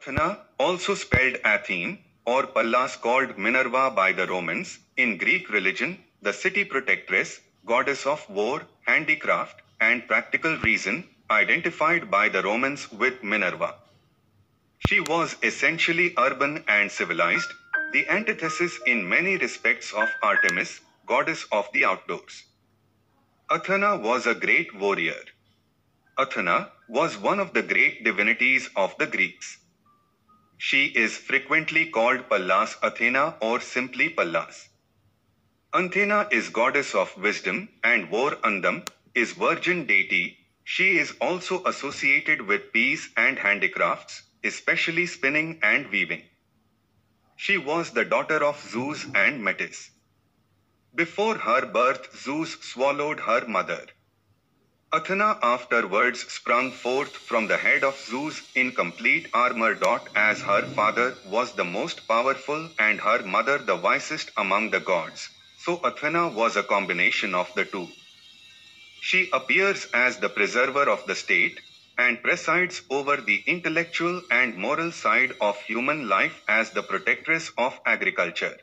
Athena, also spelled Athene, or Pallas called Minerva by the Romans, in Greek religion, the city protectress, goddess of war, handicraft, and practical reason, identified by the Romans with Minerva. She was essentially urban and civilized, the antithesis in many respects of Artemis, goddess of the outdoors. Athena was a great warrior. Athena was one of the great divinities of the Greeks. She is frequently called Pallas Athena or simply Pallas. Anthena is goddess of wisdom and war. Andam is virgin deity. She is also associated with peace and handicrafts, especially spinning and weaving. She was the daughter of Zeus and Metis. Before her birth, Zeus swallowed her mother. Athena afterwards sprung forth from the head of Zeus in complete armour.As her father was the most powerful and her mother the wisest among the gods, so Athena was a combination of the two. She appears as the preserver of the state, and presides over the intellectual and moral side of human life as the protectress of agriculture.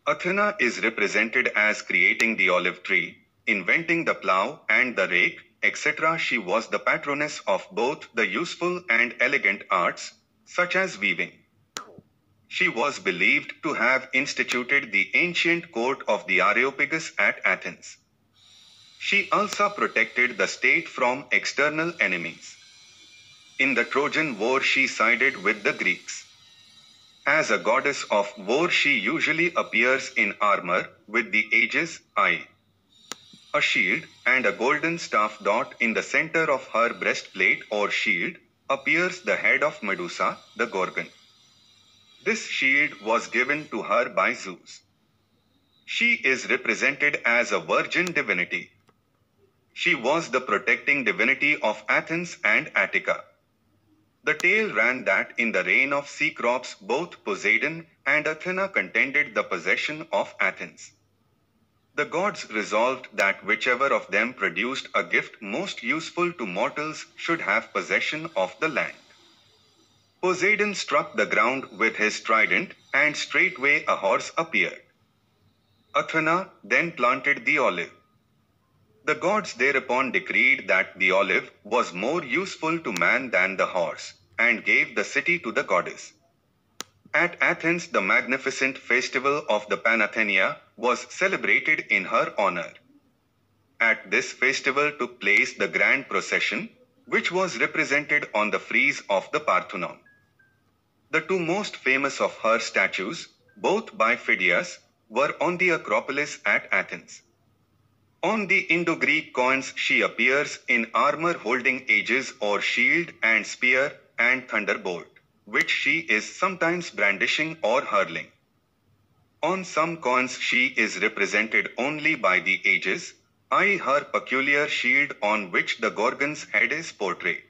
Athena is represented as creating the olive tree, inventing the plough and the rake, etc. She was the patroness of both the useful and elegant arts, such as weaving. She was believed to have instituted the ancient court of the Areopagus at Athens. She also protected the state from external enemies. In the Trojan War she sided with the Greeks. As a goddess of war she usually appears in armor, with the aegis, a shield, and a golden staff. In the center of her breastplate or shield, appears the head of Medusa, the Gorgon. This shield was given to her by Zeus. She is represented as a virgin divinity. She was the protecting divinity of Athens and Attica. The tale ran that in the reign of Cecrops both Poseidon and Athena contended the possession of Athens. The gods resolved that whichever of them produced a gift most useful to mortals should have possession of the land. Poseidon struck the ground with his trident, and straightway a horse appeared. Athena then planted the olive. The gods thereupon decreed that the olive was more useful to man than the horse, and gave the city to the goddess. At Athens the magnificent festival of the Panathenaea was celebrated in her honor. At this festival took place the grand procession, which was represented on the frieze of the Parthenon. The two most famous of her statues, both by Phidias, were on the Acropolis at Athens. On the Indo-Greek coins she appears in armor holding aegis or shield and spear and thunderbolt, which she is sometimes brandishing or hurling. On some coins she is represented only by the aegis, i.e. her peculiar shield on which the Gorgon's head is portrayed.